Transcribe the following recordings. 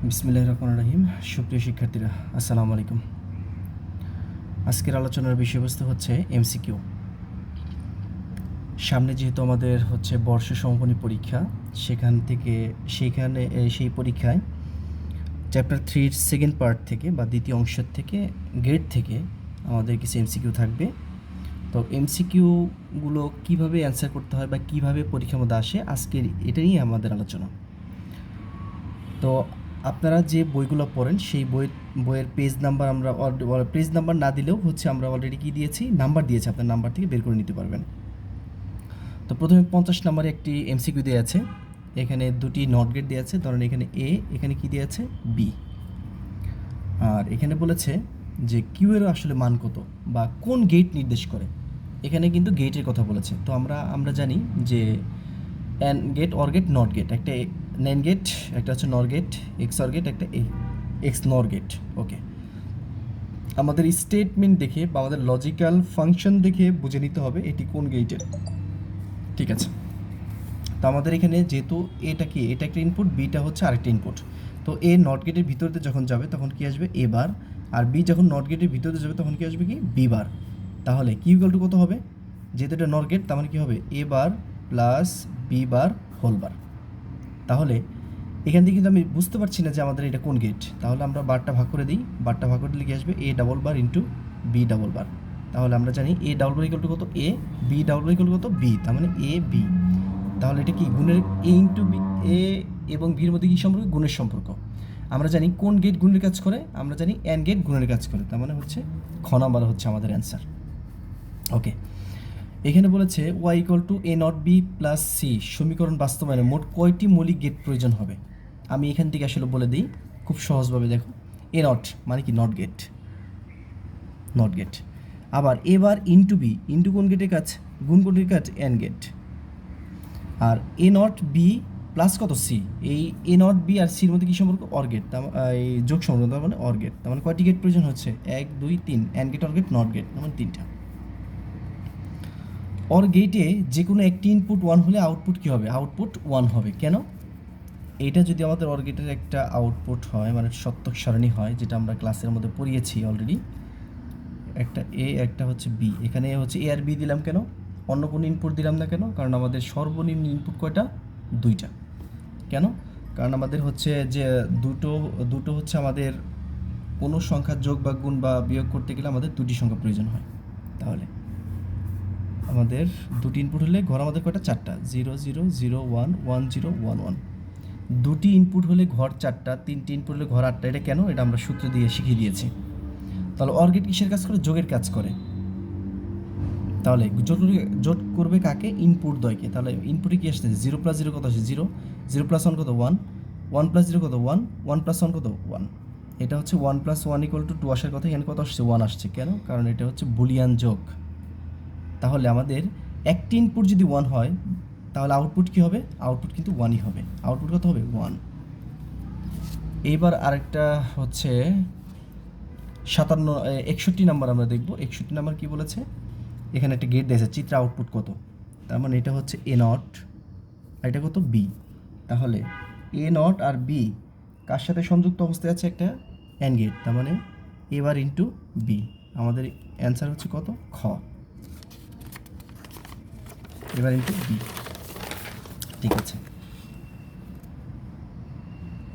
বিসমিল্লাহির রহমানির রহিম। সুপ্রিয় শিক্ষার্থীরা, আসসালামু আলাইকুম। আজকের আলোচনার বিষয়বস্তু হচ্ছে এমসিকিউ। সামনে যেহেতু আমাদের হচ্ছে বর্ষ সমাপনী পরীক্ষা, সেই পরীক্ষায় চ্যাপ্টার 3-র সেকেন্ড পার্ট থেকে বা দ্বিতীয় অংশের থেকে গ্রেড থেকে আমাদের কিছু এমসিকিউ থাকবে। তো এমসিকিউগুলো কীভাবে অ্যান্সার করতে হয় বা কীভাবে পরীক্ষার মধ্যে আসে, আজকের এটা নিয়ে আমাদের আলোচনা। তো আপনারা যে বইগুলো পড়েন সেই বইয়ের পেজ নাম্বার আমরা পেজ নাম্বার না দিলেও হচ্ছে আমরা অলরেডি কী দিয়েছি, নাম্বার দিয়েছি, আপনার নাম্বার থেকে বের করে নিতে পারবেন। তো প্রথমে 50 নম্বরে একটি এমসিকিউ দেওয়া আছে। এখানে দুটি নট গেট দেওয়া আছে, ধরেন এখানে এ, এখানে কি দেওয়া আছে বি। আর এখানে বলেছে যে কিউ এর আসলে মান কত বা কোন গেট নির্দেশ করে। এখানে কিন্তু গেটের কথা বলেছে। তো আমরা জানি যে and gate, or gate, not gate, একটা ন্যান্ড গেট, একটা হচ্ছে NOR gate, XOR gate, একটা এক্স নর গেট। ওকে, আমাদের স্টেটমেন্ট দেখে বা আমাদের লজিক্যাল ফাংশন দেখে বুঝে নিতে হবে এটি কোন গেটের। ঠিক আছে, তো আমাদের এখানে যেহেতু এটা একটা ইনপুট, বিটা হচ্ছে আরেকটা ইনপুট। তো এ নট গেটের ভিতরতে যখন যাবে তখন কি আসবে এ বার, আর বি যখন নট গেটের ভিতরতে যাবে তখন কি আসবে কি বি বার। তাহলে কি ইকুয়াল টু কত হবে, যেহেতু এটা নট গেট তার মানে কী হবে A bar plus B bar whole bar. তাহলে এখান থেকে কিন্তু আমি বুঝতে পারছি না যে আমাদের এটা কোন গেট। তাহলে আমরা বারটা ভাগ করে দিই, বারটা ভাগ করে দিলে কি আসবে A double bar into B double bar. তাহলে আমরা জানি A double bar equal to কত A, B double bar equal to কত বি, তার মানে এ বি। তাহলে এটা কি গুণের এ ইন্টু বি, এ এবং বির মধ্যে কী সম্পর্ক, গুণের সম্পর্ক। আমরা জানি কোন গেট গুণের কাজ করে, আমরা জানি এন গেট গুণের কাজ করে, তার মানে হচ্ছে খ নাম্বার হচ্ছে আমাদের অ্যান্সার। ওকে, এখানে বলেছে y equal to a not b plus c সমীকরণ বাস্তবায়নে মোট কয়টি মৌলিক গেট প্রয়োজন হবে। আমি এখান থেকে আসলে বলে দিই খুব সহজভাবে, দেখো এ নট মানে কি নট গেট, নট গেট। আবার এবার ইন্টু বি, ইন্টু কোন গেটের কাজ, গুণ কোনটির কাজ, এন গেট। আর এ নট বি প্লাস কত সি, এই এ নট বি আর সির মধ্যে কী সম্পর্ক, অর গেট, এই যোগ সম্পর্ক, তার মানে অর গেট। তার মানে কয়টি গেট প্রয়োজন হচ্ছে 1 2 3, and gate, or gate, not gate, তার মানে 3টা। অর গেটে যে কোনো একটি ইনপুট 1 হলে আউটপুট কী হবে, আউটপুট 1 হবে। কেন, এইটা যদি আমাদের অর গেটের একটা আউটপুট হয়, মানে সত্যক সারণী হয়, যেটা আমরা ক্লাসের মধ্যে পড়িয়েছি অলরেডি, একটা এ একটা হচ্ছে বি, এখানে হচ্ছে এ আর বি দিলাম কেন, অন্য কোনো ইনপুট দিলাম না কেন, কারণ আমাদের সর্বনিম্ন ইনপুট কয়টা, 2টা। কেন, কারণ আমাদের হচ্ছে যে দুটো দুটো হচ্ছে আমাদের কোনো সংখ্যার যোগ বা গুণ বা বিয়োগ করতে গেলে আমাদের দুটি সংখ্যা প্রয়োজন হয়। তাহলে আমাদের দুটি ইনপুট হলে ঘর আমাদের কয়টা, 4টা, 0 0 0 1 1 0 1 1। দুটি ইনপুট হলে ঘর 4টা, 3টি ইনপুট হলে ঘর 8টা। এটা কেন, এটা আমরা সূত্র দিয়ে শিখিয়ে দিয়েছি। তাহলে অর গেট কিসের কাজ করে, যোগের কাজ করে। তাহলে যোগ করবে কাকে, ইনপুট দ্বয়কে। তাহলে ইনপুটে কি আসছে, 0 + 0 কত আসছে 0, 0 + 1 কত 1, 1 + 0 কত 1, 1 + 1 কত 1। এটা হচ্ছে 1 + 1 = 2 আসার কথা, এখানে কত আসছে 1 আসছে। কেন, কারণ এটা হচ্ছে বুলিয়ান যোগ। তাহলে আমাদের একটি ইনপুট যদি 1 হয় তাহলে আউটপুট কী হবে, আউটপুট কিন্তু 1ই হবে। আউটপুট কত হবে 1। এইবার আরেকটা হচ্ছে 61 নাম্বার আমরা দেখব। 61 নাম্বার কী বলেছে, এখানে একটা গেট দিয়েছে, চিত্র আউটপুট কত, তার মানে এটা হচ্ছে এ নট আর এটা কত বি। তাহলে এ নট আর বি কার সাথে সংযুক্ত অবস্থায় আছে, একটা অ্যান্ড গেট, তার মানে এবার ইন্টু বি। আমাদের অ্যান্সার হচ্ছে কত, খ, এবার ইন্টু বি। ঠিক আছে,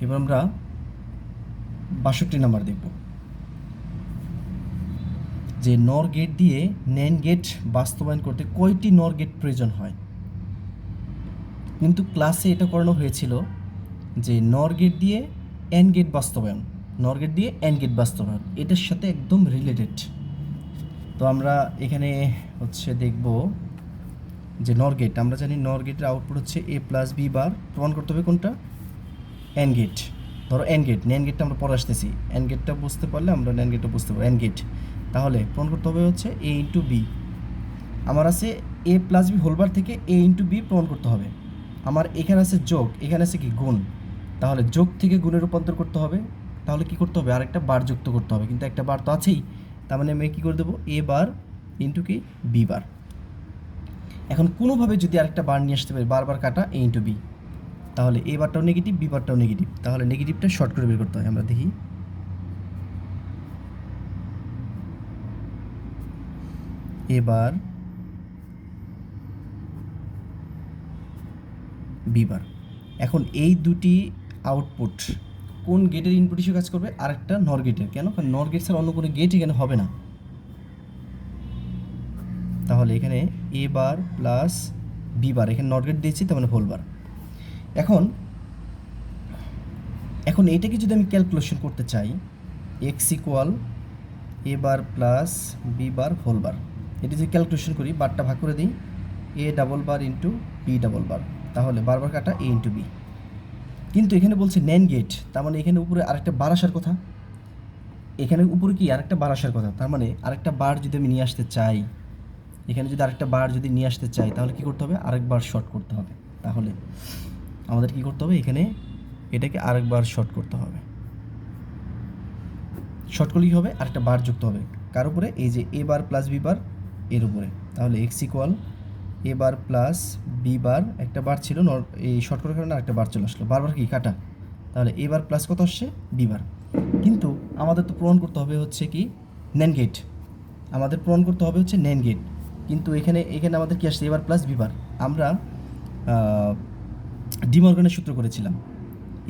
এবার আমরা 62 নাম্বার দেখব, যে নর গেট দিয়ে ন্যান্ড গেট বাস্তবায়ন করতে কয়টি নর গেট প্রয়োজন হয়। কিন্তু ক্লাসে এটা করানো হয়েছিল যে নর গেট দিয়ে অ্যান্ড গেট বাস্তবায়ন, নর গেট দিয়ে অ্যান্ড গেট বাস্তবায়ন, এটার সাথে একদম রিলেটেড। তো আমরা এখানে হচ্ছে দেখব যে নর গেট, আমরা জানি নর গেটের আউটপুট হচ্ছে এ প্লাস বি বার, প্রমাণ করতে হবে কোনটা, অ্যান্ড গেট। ধরো অ্যান্ড গেট, ন্যান্ড গেটটা আমরা পরে আসতেছি, অ্যান্ড গেটটা বুঝতে পারলে আমরা ন্যান্ড গেটটা বুঝতে পারবো। অ্যান্ড গেট, তাহলে প্রমাণ করতে হবে হচ্ছে এ ইন্টু বি। আমার আছে এ প্লাস বি হোলবার থেকে এ ইন্টু বি প্রমাণ করতে হবে। আমার এখানে আছে যোগ, এখানে আছে কি গুণ, তাহলে যোগ থেকে গুণে রূপান্তর করতে হবে। তাহলে কি করতে হবে, আরেকটা বার যুক্ত করতে হবে, কিন্তু একটা বার তো আছেই, তার মানে আমি কী করে দেবো, এ বার ইন্টু কি বি বার। এখন কোনোভাবে যদি আরেকটা বার নিয়ে আসতে পারি, বারবার কাটা এ ইন্টু বি, তাহলে এ বারটাও নেগেটিভ, বি বারটাও নেগেটিভ, তাহলে নেগেটিভটা শর্ট করে বের করতে হয়। আমরা দেখি এবার বি বার। এখন এই দুটি আউটপুট কোন গেটের ইনপুট হিসেবে কাজ করবে? আরেকটা নর গেটের। কেন? কারণ নর গেট ছাড়া অন্য কোনো গেট এখানে হবে না। তাহলে এখানে এ বার প্লাস বি বার, এখানে নর গেট দিয়েছি, তার মানে হোল বার। এখন এখন এটাকে যদি আমি ক্যালকুলেশন করতে চাই, X equal A bar plus B bar whole bar, এটি যদি ক্যালকুলেশন করি, বারটা ভাগ করে দিই, A double bar into B double bar, তাহলে বারবার কাটা এ ইন্টু বি। কিন্তু এখানে বলছে ন্যান গেট, তার মানে এখানে উপরে আরেকটা বার আসার কথা, এখানে উপরে কি আরেকটা বার আসার কথা, তার মানে আরেকটা বার যদি আমি নিয়ে আসতে চাই, এখানে যদি আরেকটা বার যদি নিয়ে আসতে চাই, তাহলে কি করতে হবে? আরেকবার শর্ট করতে হবে। তাহলে আমাদের কি করতে হবে? এখানে এটাকে আরেকবার শর্ট করতে হবে। শর্ট করলেই হবে, আরেকটা বার যুক্ত হবে কার উপরে? এই যে এ বার প্লাস বি বার এর উপরে। তাহলে x equal A bar plus B বার, একটা বার ছিল, এই শর্ট করার কারণে আরেকটা বার চলে আসলো, বারবার কি কাটা, তাহলে এ বার প্লাস কত আসছে? B bar. কিন্তু আমাদের তো প্রমাণ করতে হবে হচ্ছে কি ন্যান গেট, আমাদের প্রমাণ করতে হবে হচ্ছে ন্যান গেট। কিন্তু এখানে আমাদের কি আসছে? এ বার প্লাস বি বার। আমরা ডিমর্গানের সূত্র করেছিলাম,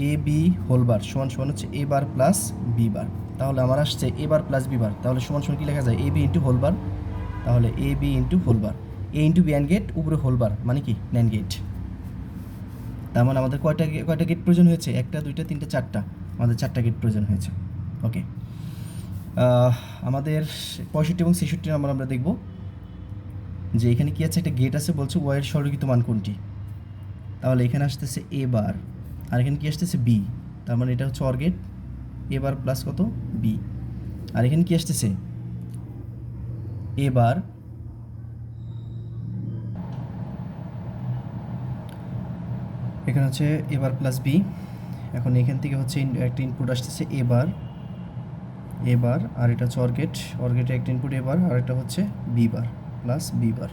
এ বি হোল বার সমান সমান হচ্ছে এ বার প্লাস বি বার। তাহলে আমার আসছে এ বার প্লাস বি বার, তাহলে সমান সমান কি লেখা যায়? A B into whole bar. তাহলে A B into whole bar, A into B and gate, উপরে হোল বার, মানে কি ন্যান গেট। তার মানে আমাদের কয়টা গেট প্রয়োজন হয়েছে? একটা, দুইটা, তিনটা, চারটা, আমাদের চারটা গেট প্রয়োজন হয়েছে। ওকে, আমাদের 65 এবং 66 নাম্বার আমরা দেখব যে এখানে কি আছে, একটা গেট আছে, বলছে ওয়াইয়ের সরলীকৃত মান কোনটি। তাহলে এখানে আসতেছে এ বার, আর এখানে কি আসতেছে? বি, তার মানে এটা হচ্ছে or gate, a bar plus কত? বি। আর এখানে কি আসতেছে? এ বার এখানে হচ্ছে এ বার প্লাস বি। এখন এখান থেকে হচ্ছে একটা ইনপুট আসতেছে এ বার, আর এটা হচ্ছে অর গেটে একটা ইনপুট এ বার, আর এটা হচ্ছে b bar plus B bar.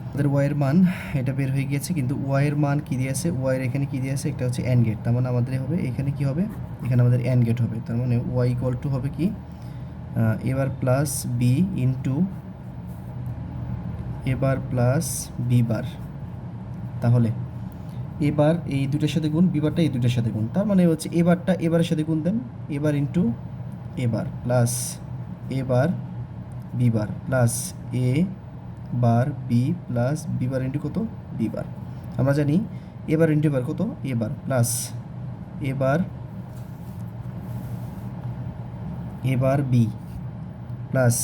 আমাদের ওয়াইয়ের মান এটা বের হয়ে গিয়েছে, কিন্তু ওয়াইয়ের মান কী দিয়েছে? ওয়াইয়ের এখানে কী দিয়েছে? একটা হচ্ছে অ্যান্ড গেট, তার মানে আমাদের হবে এখানে কি হবে? এখানে আমাদের অ্যান্ড গেট হবে, তার মানে ওয়াই ইকুয়াল টু হবে কি এ বার প্লাস বি ইন্টু এ বার প্লাস বি বার। তাহলে এবার এই দুটার সাথে গুণ, বিবারটা এই দুটার সাথে গুণ, তার মানে হচ্ছে এবারটা এবারের সাথে গুণ দেন, এবার into A bar plus A bar B bar plus A bar B plus B bar into কত? বিবার। আমরা জানি এবার ইন্টু এবার কত? A bar plus A bar B plus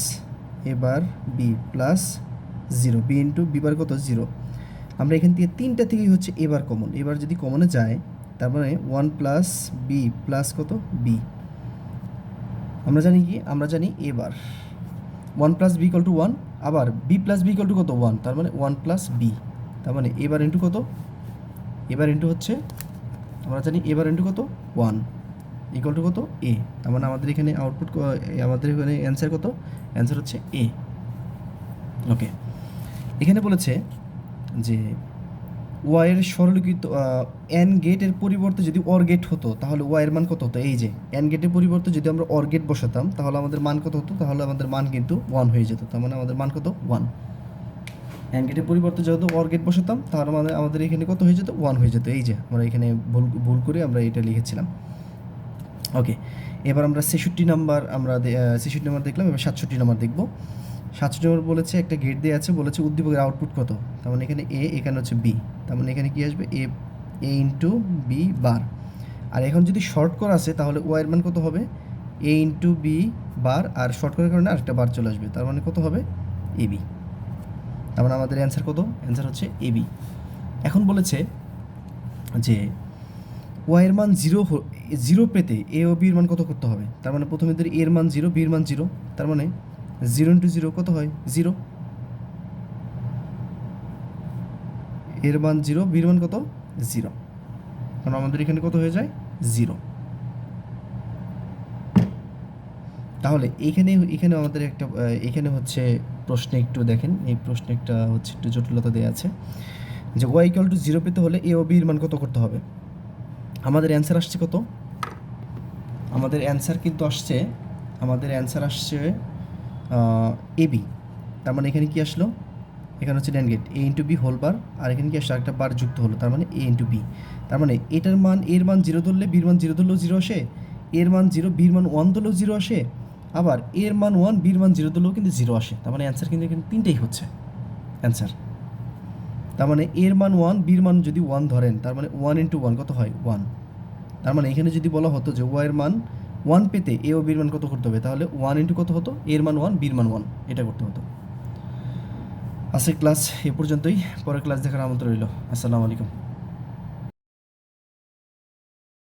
A bar B plus 0, B into B bar কত? 0। আমরা এখান থেকে তিনটা থেকেই হচ্ছে এবার কমন, এবার যদি কমনে যায়, তার মানে 1 প্লাস বি প্লাস কত? বি। আমরা জানি কি? আমরা জানি এবার 1 প্লাস বি ইকুয়াল টু 1, আবার b plus b equal to কত? 1, তার মানে 1 প্লাস বি, তার মানে এবার ইন্টু কত? এবার ইন্টু হচ্ছে, আমরা জানি এবার ইন্টু কত? 1 ইকুয়াল টু কত? এ। তার মানে আমাদের এখানে আউটপুট, আমাদের এখানে অ্যান্সার কত? অ্যান্সার হচ্ছে এ। ওকে, এখানে বলেছে যে ওয়াইয়ের সরলীকৃত এন গেটের পরিবর্তে যদি অর গেট হতো, তাহলে ওয়াইয়ের মান কত হতো? এই যে এন গেটের পরিবর্তে যদি আমরা অর গেট বসাতাম, তাহলে আমাদের মান কত হতো? তাহলে আমাদের মান কিন্তু 1 হয়ে যেত, তার মানে আমাদের মান কত? 1। এন গেটের পরিবর্তে যেহেতু অর গেট বসাতাম, তাহলে আমাদের এখানে কত হয়ে যেত? 1 হয়ে যেত। এই যে আমরা এখানে ভুল করে আমরা এটা লিখেছিলাম। ওকে, এবার আমরা 66 নাম্বার দেখলাম, এবার 67 নাম্বার দেখব। 67 নম্বর বলেছে একটা গেট দিয়ে আছে, বলেছে উদ্দীপকের আউটপুট কত। তার মানে এখানে এ, এখানে হচ্ছে বি, তার মানে এখানে কি আসবে? এ ইন্টু বি বার। আর এখন যদি শর্ট করা আছে, তাহলে ওয়াইয়ের মান কত হবে? এ ইন্টু বি বার, আর শর্ট করার কারণে আরেকটা বার চলে আসবে, তার মানে কত হবে? A B. তার মানে আমাদের অ্যান্সার কত? অ্যান্সার হচ্ছে এ বি। এখন বলেছে যে ওয়াইয়ের মান 0 পেতে এ ও বির মান কত করতে হবে। তার মানে প্রথমে ধরি এর মান 0, বির মান 0, তার মানে 0 ইন্টু 0 কত হয়? 0। এর মান 0, বির মান কত? 0, কারণ আমাদের এখানে কত হয়ে যায়? 0। তাহলে এখানে আমাদের একটা এখানে হচ্ছে প্রশ্নে একটু দেখেন, এই প্রশ্নে একটা হচ্ছে একটু জটিলতা দেওয়া আছে যে ওয়াই ইকুয়াল টু 0 পেতে হলে এ ও বির মান কত করতে হবে। আমাদের অ্যান্সার আসছে কত? আমাদের অ্যান্সার কিন্তু আসছে, এবি। তার মানে এখানে কি আসলো? এখানে হচ্ছে NAND gate A into B whole bar, আর এখানে কি আসলো? একটা বার যুক্ত হলো, তার মানে এ ইন্টু বি। তার মানে এটার মান, এর মান 0 ধরলে বির মান 0 ধরলেও 0 আসে, এর মান 0 বির মান 1 ধরলেও 0 আসে, আবার এর মান 1 বির মান 0 ধরলেও কিন্তু 0 আসে। তার মানে অ্যান্সার কিন্তু এখানে তিনটেই হচ্ছে অ্যান্সার। তার মানে এর মান 1, বির মান যদি 1 ধরেন, তার মানে 1 ইন্টু 1 কত হয়? 1। তার মানে এখানে যদি বলা হতো যে ওয়াই এর মান 1 পেতে এ ও বির মান কত করতে হবে, তাহলে 1 ইন্টু কত হতো? এর মান 1, বির মান 1, এটা করতে হতো। আজকের ক্লাস এ পর্যন্তই, পরের ক্লাস দেখার আমন্ত্রণ রইল। আসসালামু আলাইকুম।